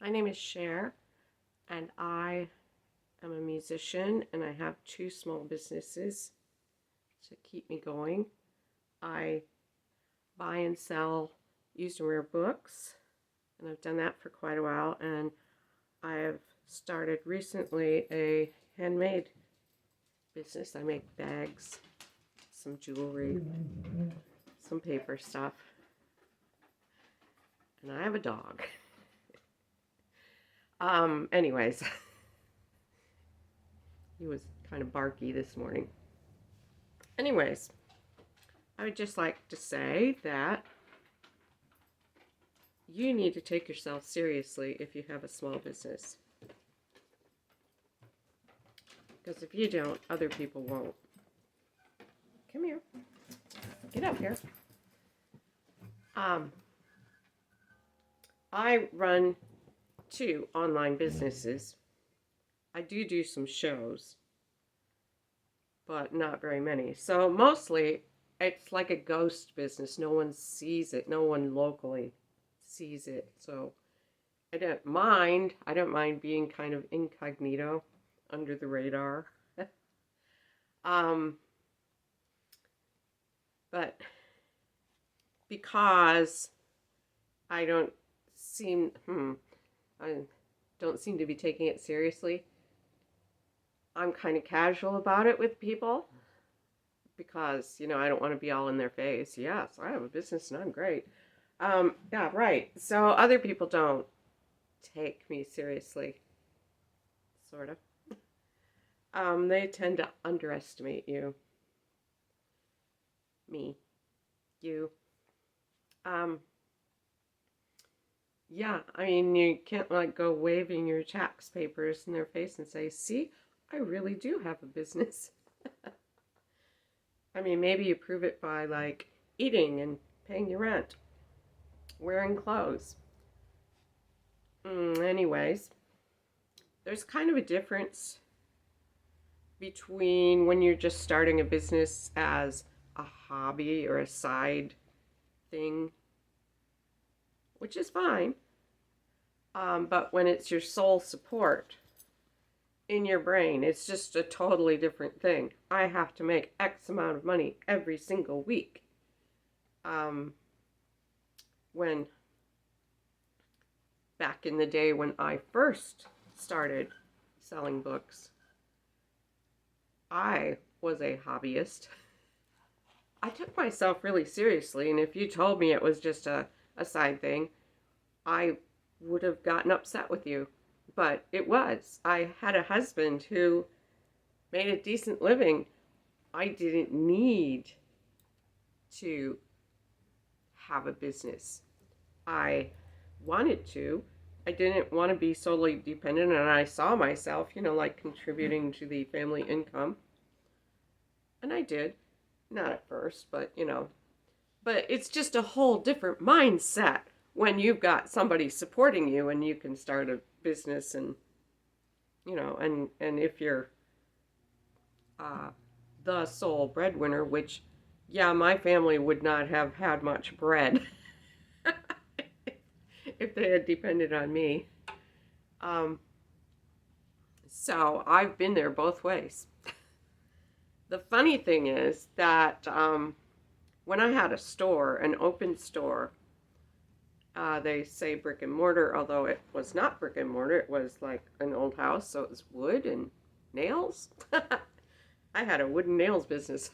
My name is Cher, and I am a musician, and I have two small businesses to keep me going. I buy and sell used and rare books, and I've done that for quite a while. And I have started recently a handmade business. I make bags, some jewelry, some paper stuff, and I have a dog. Anyways, he was kind of barky this morning. Anyways, I would just like to say that you need to take yourself seriously if you have a small business. Because if you don't, other people won't. Come here. Get up here. I run two online businesses. I do some shows, but not very many. So mostly it's like a ghost business. No one sees it. No one locally sees it. So I don't mind. I don't mind being kind of incognito, under the radar. But because I don't seem I don't seem to be taking it seriously, I'm kind of casual about it with people because, I don't want to be all in their face. Yes, I have a business and I'm great. Yeah, right. So other people don't take me seriously, sort of. They tend to underestimate you. Me. You. Yeah, I mean, you can't like go waving your tax papers in their face and say, see, I really do have a business. I mean, maybe you prove it by like eating and paying your rent, wearing clothes. Anyways, there's kind of a difference between when you're just starting a business as a hobby or a side thing, which is fine, but when it's your sole support in your brain, it's just a totally different thing. I have to make X amount of money every single week. When back in the day when I first started selling books, I was a hobbyist. I took myself really seriously, and if you told me it was just a side thing, I would have gotten upset with you. But it was. I had a husband who made a decent living. I didn't need to have a business. I wanted to. I didn't want to be solely dependent, and I saw myself, like contributing to the family income. And I did. Not at first, but, But it's just a whole different mindset when you've got somebody supporting you and you can start a business and, and if you're the sole breadwinner, which, yeah, my family would not have had much bread if they had depended on me. So I've been there both ways. The funny thing is that when I had a store, an open store, they say brick and mortar, although it was not brick and mortar. It was like an old house, so it was wood and nails. I had a wood and nails business.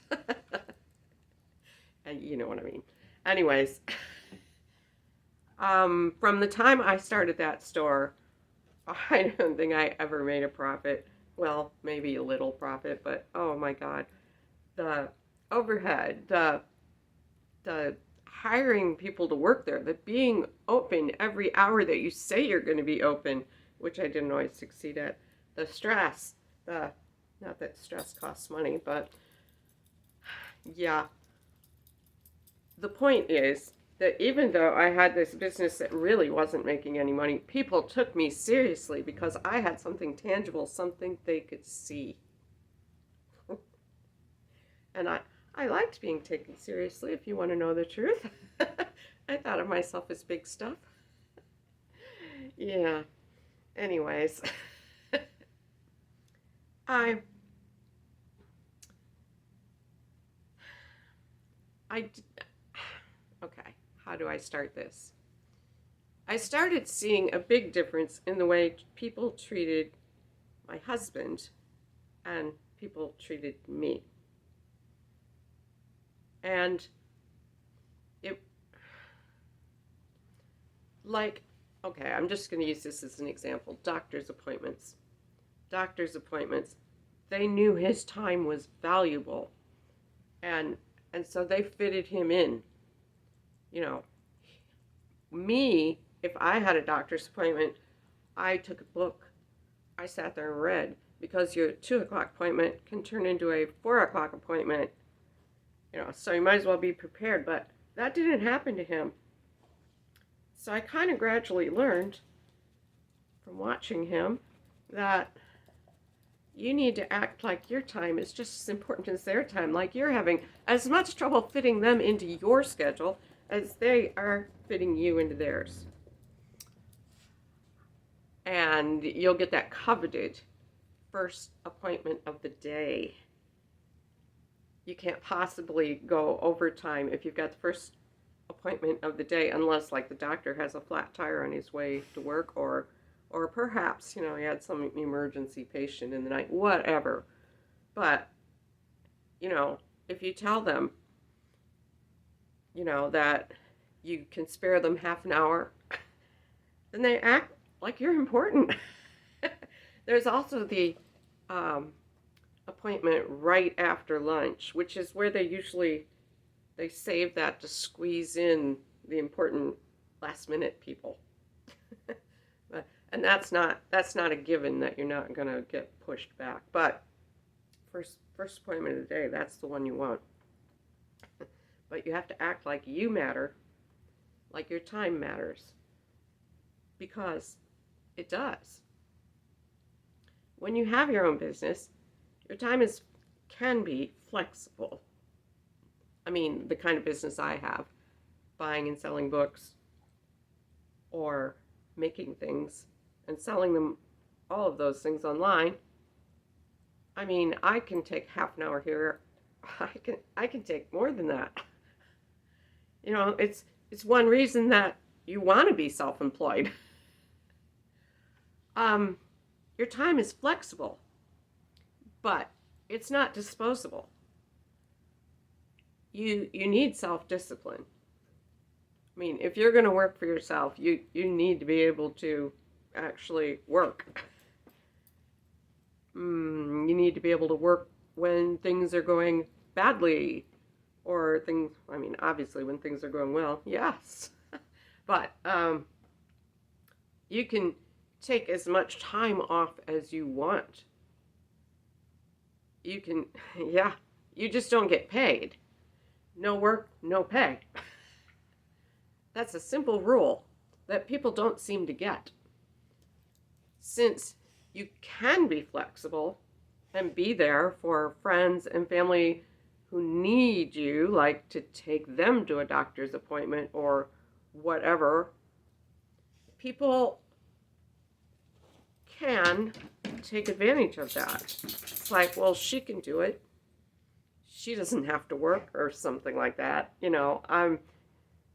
And you know what I mean. Anyways, from the time I started that store, I don't think I ever made a profit. Well, maybe a little profit, but oh my God. The overhead, the hiring people to work there, the being open every hour that you say you're going to be open, which I didn't always succeed at, the stress, not that stress costs money, but yeah. The point is that even though I had this business that really wasn't making any money, people took me seriously because I had something tangible, something they could see. And I liked being taken seriously, if you want to know the truth. I thought of myself as big stuff. Yeah. Anyways, I, I, okay, how do I start this? I started seeing a big difference in the way people treated my husband and people treated me. And it, like, okay, I'm just going to use this as an example. Doctor's appointments. Doctor's appointments. They knew his time was valuable. And and so they fitted him in. You know, me, if I had a doctor's appointment, I took a book. I sat there and read because your 2 o'clock appointment can turn into a 4 o'clock appointment. So you might as well be prepared. But that didn't happen to him. So I kind of gradually learned from watching him that you need to act like your time is just as important as their time, like you're having as much trouble fitting them into your schedule as they are fitting you into theirs. And you'll get that coveted first appointment of the day. You can't possibly go overtime if you've got the first appointment of the day, unless like the doctor has a flat tire on his way to work, or perhaps he had some emergency patient in the night, whatever. But if you tell them that you can spare them half an hour, then they act like you're important. There's also the appointment right after lunch, which is where they save that to squeeze in the important last minute people. And that's not a given that you're not going to get pushed back. But first appointment of the day, that's the one you want. But you have to act like you matter, like your time matters, because it does. When you have your own business, your time can be flexible. I mean, the kind of business I have, buying and selling books, or making things and selling them, all of those things online. I mean, I can take half an hour here. I can take more than that. It's one reason that you want to be self-employed. Your time is flexible, but it's not disposable. You need self-discipline. I mean, if you're going to work for yourself, you need to be able to actually work. You need to be able to work when things are going badly, or obviously when things are going well, yes. But you can take as much time off as you want. You can, yeah, you just don't get paid. No work, no pay. That's a simple rule that people don't seem to get. Since you can be flexible and be there for friends and family who need you, like to take them to a doctor's appointment or whatever, people can take advantage of that. It's like, well, she can do it. She doesn't have to work, or something like that.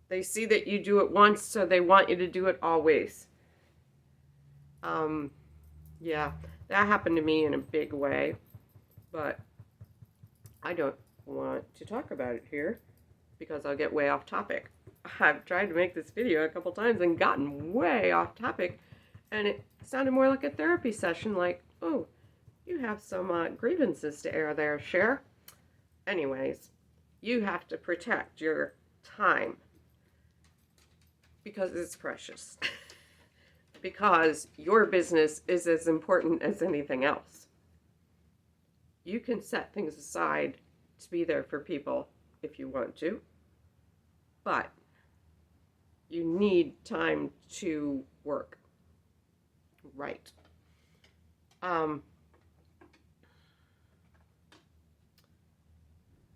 They see that you do it once, so they want you to do it always. Yeah, that happened to me in a big way, but I don't want to talk about it here because I'll get way off topic. I've tried to make this video a couple times and gotten way off topic, and it sounded more like a therapy session, like, oh, you have some grievances to air there, Cher. Anyways, you have to protect your time because it's precious. Because your business is as important as anything else. You can set things aside to be there for people if you want to, but you need time to work. Right.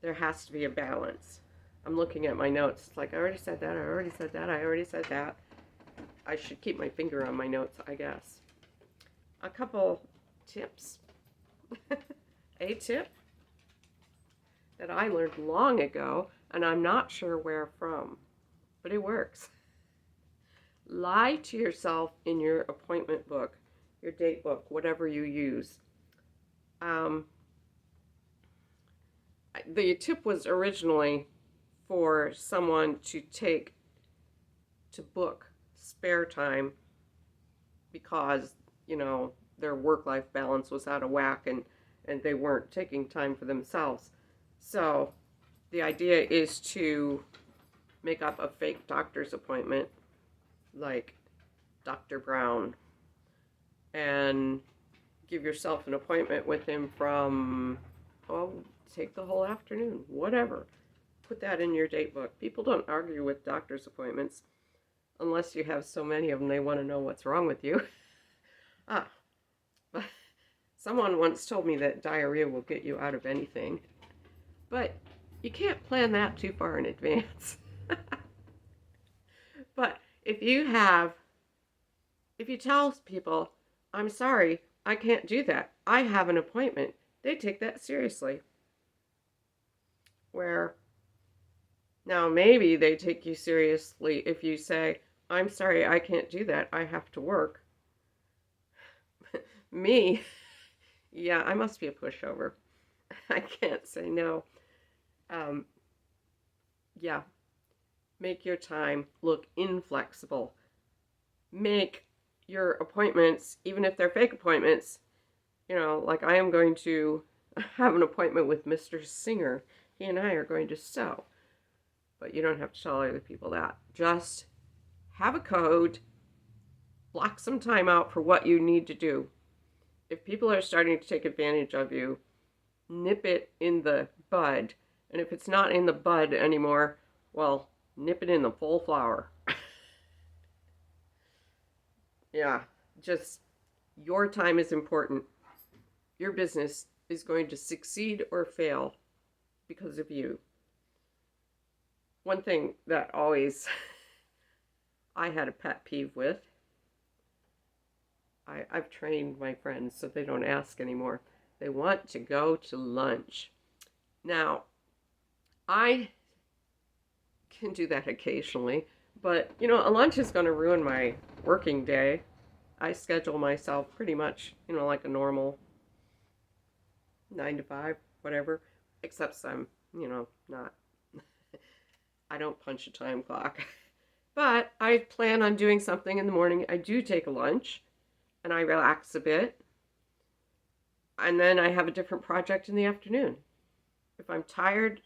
There has to be a balance. I'm looking at my notes. It's like, I already said that. I should keep my finger on my notes, I guess. a couple tips. A tip that I learned long ago, and I'm not sure where from, but it works. Lie to yourself in your appointment book, your date book, whatever you use. Um, the tip was originally for someone to book spare time because, their work-life balance was out of whack and they weren't taking time for themselves. So the idea is to make up a fake doctor's appointment, like Dr. Brown, and give yourself an appointment with him from, take the whole afternoon, whatever. Put that in your date book. People don't argue with doctor's appointments unless you have so many of them they want to know what's wrong with you. But someone once told me that diarrhea will get you out of anything, but you can't plan that too far in advance. But if you tell people, I'm sorry, I can't do that, I have an appointment, they take that seriously. Where now maybe they take you seriously if you say, I'm sorry, I can't do that, I have to work. Me, yeah, I must be a pushover. I can't say no. Yeah, make your time look inflexible. Make your appointments, even if they're fake appointments, like I am going to have an appointment with Mr. Singer. He and I are going to sew. But you don't have to tell other people that. Just have a code, block some time out for what you need to do. If people are starting to take advantage of you, nip it in the bud. And if it's not in the bud anymore, well, nip it in the full flower. Yeah, just your time is important. Your business is going to succeed or fail because of you. One thing that always I had a pet peeve with, I've trained my friends so they don't ask anymore. They want to go to lunch. Now, I can do that occasionally, but a lunch is going to ruin my working day. I schedule myself pretty much, like a normal 9 to 5, whatever, except I'm, not. I don't punch a time clock. But I plan on doing something in the morning. I do take a lunch and I relax a bit. And then I have a different project in the afternoon. If I'm tired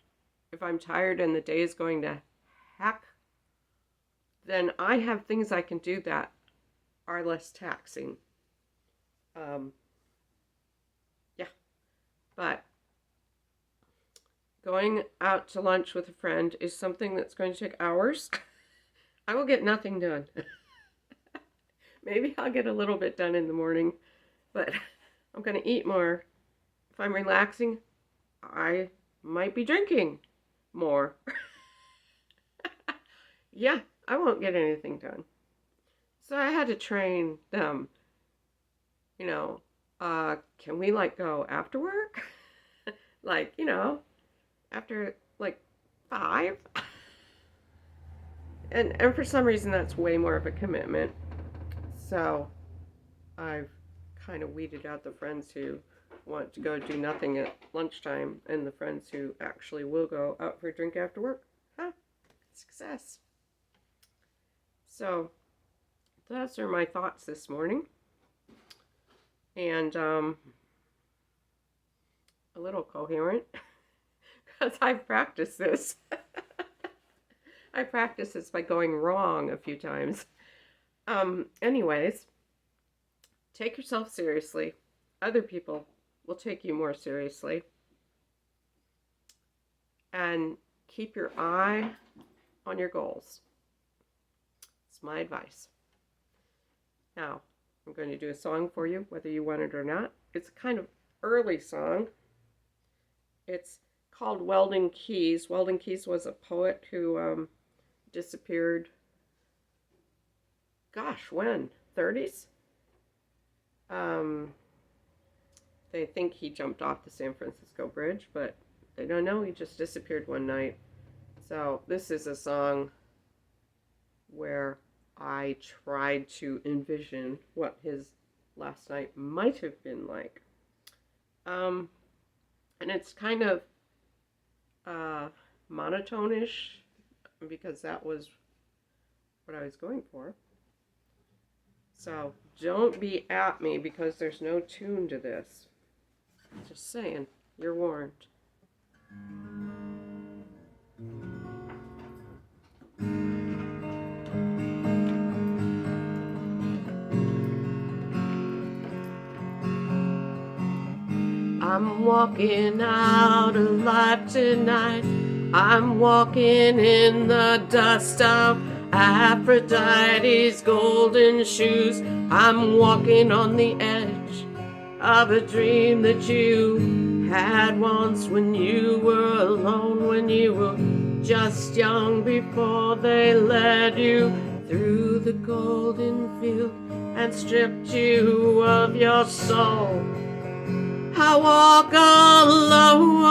and the day is going to heck, then I have things I can do that are less taxing. Yeah. But going out to lunch with a friend is something that's going to take hours. I will get nothing done. Maybe I'll get a little bit done in the morning, but I'm going to eat more. If I'm relaxing, I might be drinking more. Yeah, I won't get anything done. So I had to train them, can we go after work? After 5? And for some reason that's way more of a commitment. So I've kind of weeded out the friends who want to go do nothing at lunchtime and the friends who actually will go out for a drink after work. Success. So those are my thoughts this morning. And a little coherent because I've practiced this. I practiced this by going wrong a few times. Anyways, take yourself seriously. Other people will take you more seriously. And keep your eye on your goals. It's my advice. Now, I'm going to do a song for you, whether you want it or not. It's a kind of early song. It's called Weldon Keys. Weldon Keys was a poet who disappeared, when? 30s? Um, they think he jumped off the San Francisco Bridge, but they don't know. He just disappeared one night. So this is a song where I tried to envision what his last night might have been like. Um, and it's kind of uh, monotone-ish because that was what I was going for. So don't be at me because there's no tune to this. Just saying, you're warned. I'm walking out alive tonight. I'm walking in the dust of Aphrodite's golden shoes. I'm walking on the edge of a dream that you had once when you were alone, when you were just young before they led you through the golden field and stripped you of your soul. I walk alone.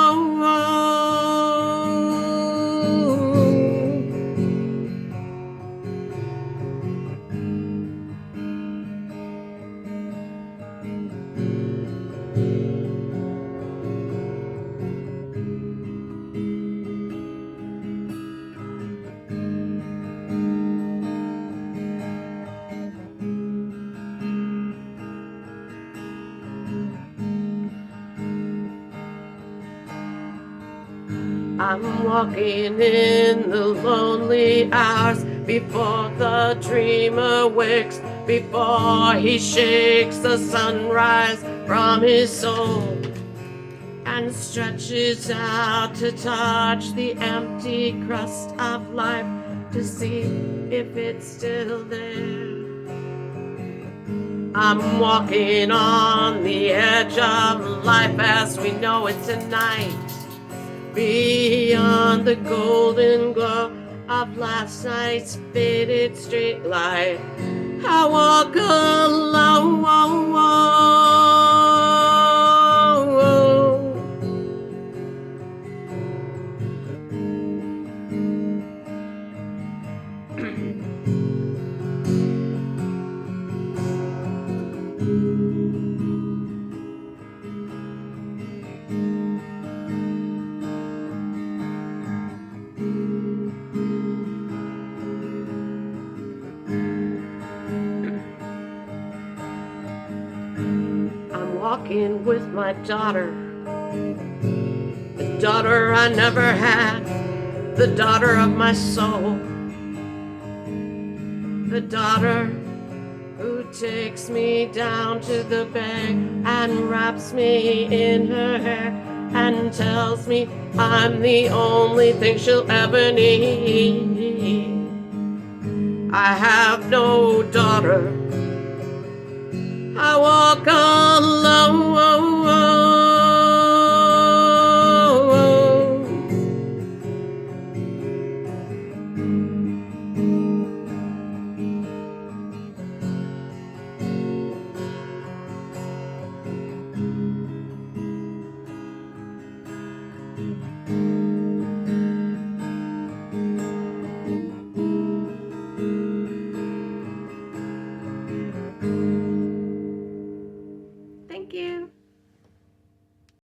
I'm walking in the lonely hours before the dreamer wakes, before he shakes the sunrise from his soul and stretches out to touch the empty crust of life to see if it's still there. I'm walking on the edge of life as we know it tonight, beyond the golden glow of last night's faded street light. I walk alone. I'm walking with my daughter, the daughter I never had, the daughter of my soul, the daughter who takes me down to the bay and wraps me in her hair and tells me I'm the only thing she'll ever need. I have no daughter. I walk alone. Thank you.